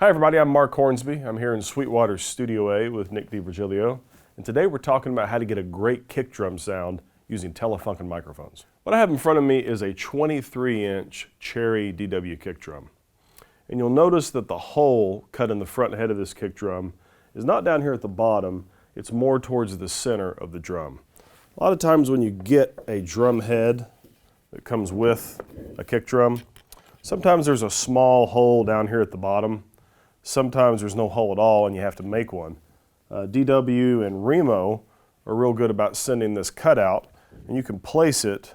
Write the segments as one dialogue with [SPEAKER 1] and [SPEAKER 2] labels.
[SPEAKER 1] Hi everybody, I'm Mark Hornsby. I'm here in Sweetwater Studio A with Nick DiVirgilio, and today we're talking about how to get a great kick drum sound using Telefunken microphones. What I have in front of me is a 23-inch Cherry DW kick drum. And you'll notice that the hole cut in the front head of this kick drum is not down here at the bottom, it's more towards the center of the drum. A lot of times when you get a drum head that comes with a kick drum, sometimes there's a small hole down here at the bottom. Sometimes there's no hole at all and you have to make one. DW and Remo are real good about sending this cutout, and you can place it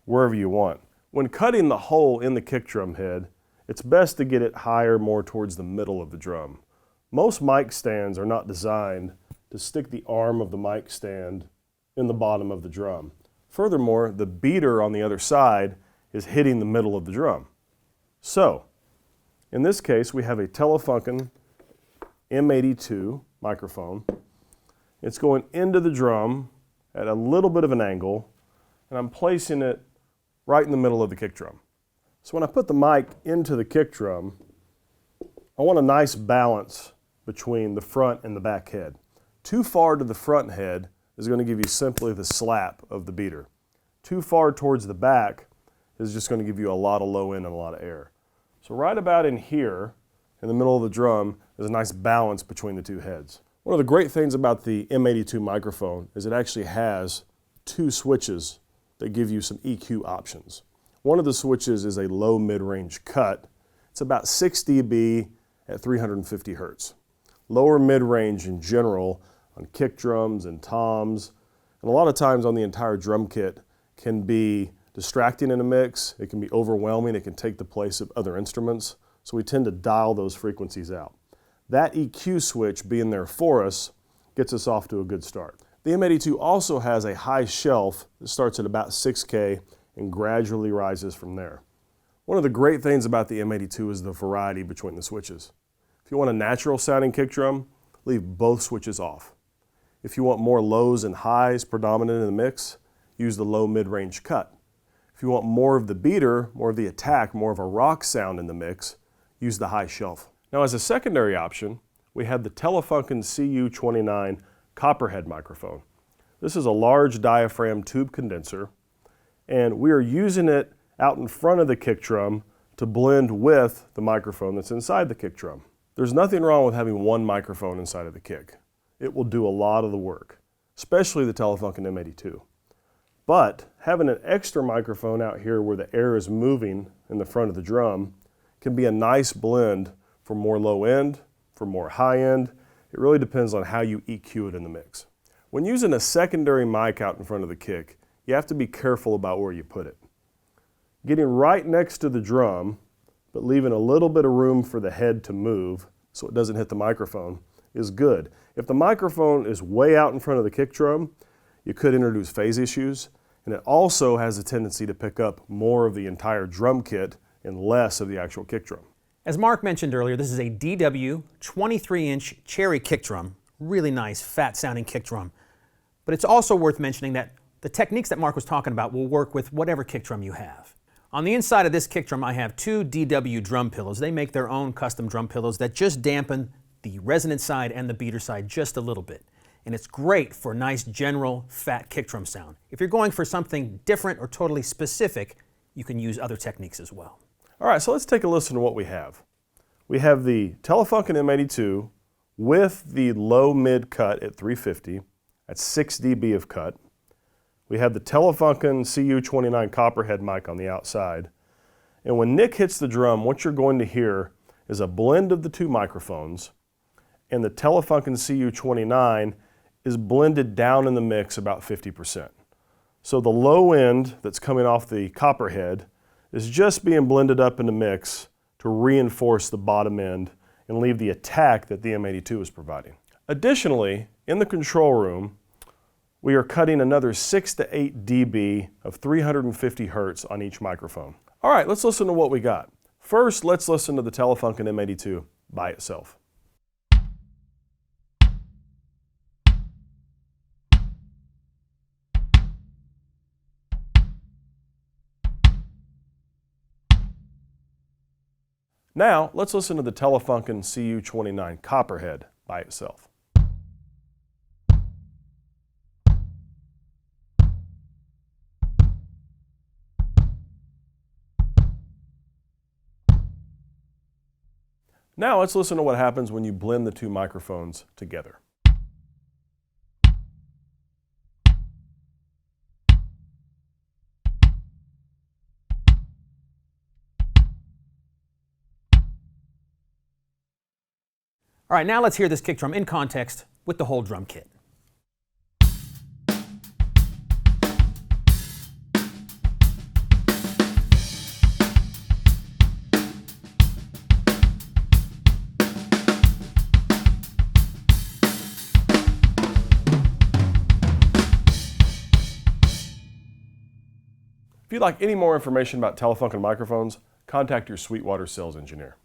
[SPEAKER 1] wherever you want. When cutting the hole in the kick drum head, it's best to get it higher, more towards the middle of the drum. Most mic stands are not designed to stick the arm of the mic stand in the bottom of the drum. Furthermore, the beater on the other side is hitting the middle of the drum. So, in this case, we have a Telefunken M82 microphone. It's going into the drum at a little bit of an angle, and I'm placing it right in the middle of the kick drum. So when I put the mic into the kick drum, I want a nice balance between the front and the back head. Too far to the front head is going to give you simply the slap of the beater. Too far towards the back is just going to give you a lot of low end and a lot of air. So right about in here, in the middle of the drum, is a nice balance between the two heads. One of the great things about the M82 microphone is it actually has two switches that give you some EQ options. One of the switches is a low mid-range cut. It's about 6 dB at 350 hertz. Lower mid-range in general on kick drums and toms, and a lot of times on the entire drum kit, can be distracting in a mix, it can be overwhelming, it can take the place of other instruments, so we tend to dial those frequencies out. That EQ switch being there for us gets us off to a good start. The M82 also has a high shelf that starts at about 6K and gradually rises from there. One of the great things about the M82 is the variety between the switches. If you want a natural sounding kick drum, leave both switches off. If you want more lows and highs predominant in the mix, use the low mid-range cut. If you want more of the beater, more of the attack, more of a rock sound in the mix, use the high shelf. Now as a secondary option, we have the Telefunken CU29 Copperhead microphone. This is a large diaphragm tube condenser, and we are using it out in front of the kick drum to blend with the microphone that's inside the kick drum. There's nothing wrong with having one microphone inside of the kick. It will do a lot of the work, especially the Telefunken M82. But having an extra microphone out here where the air is moving in the front of the drum can be a nice blend for more low end, for more high end. It really depends on how you EQ it in the mix. When using a secondary mic out in front of the kick, you have to be careful about where you put it. Getting right next to the drum, but leaving a little bit of room for the head to move so it doesn't hit the microphone, is good. If the microphone is way out in front of the kick drum, you could introduce phase issues, and it also has a tendency to pick up more of the entire drum kit and less of the actual kick drum.
[SPEAKER 2] As Mark mentioned earlier, this is a DW 23-inch Cherry kick drum. Really nice, fat-sounding kick drum. But it's also worth mentioning that the techniques that Mark was talking about will work with whatever kick drum you have. On the inside of this kick drum, I have two DW drum pillows. They make their own custom drum pillows that just dampen the resonant side and the beater side just a little bit. And it's great for a nice general fat kick drum sound. If you're going for something different or totally specific, you can use other techniques as well.
[SPEAKER 1] All right, so let's take a listen to what we have. We have the Telefunken M82 with the low mid cut at 350, that's 6 dB of cut. We have the Telefunken CU29 Copperhead mic on the outside. And when Nick hits the drum, what you're going to hear is a blend of the two microphones, and the Telefunken CU29 is blended down in the mix about 50%. So the low end that's coming off the Copperhead is just being blended up in the mix to reinforce the bottom end and leave the attack that the M82 is providing. Additionally, in the control room, we are cutting another 6 to 8 dB of 350 hertz on each microphone. All right, let's listen to what we got. First, let's listen to the Telefunken M82 by itself. Now, let's listen to the Telefunken CU29 Copperhead by itself. Now let's listen to what happens when you blend the two microphones together.
[SPEAKER 2] All right, now let's hear this kick drum in context with the whole drum kit.
[SPEAKER 1] If you'd like any more information about Telefunken microphones, contact your Sweetwater sales engineer.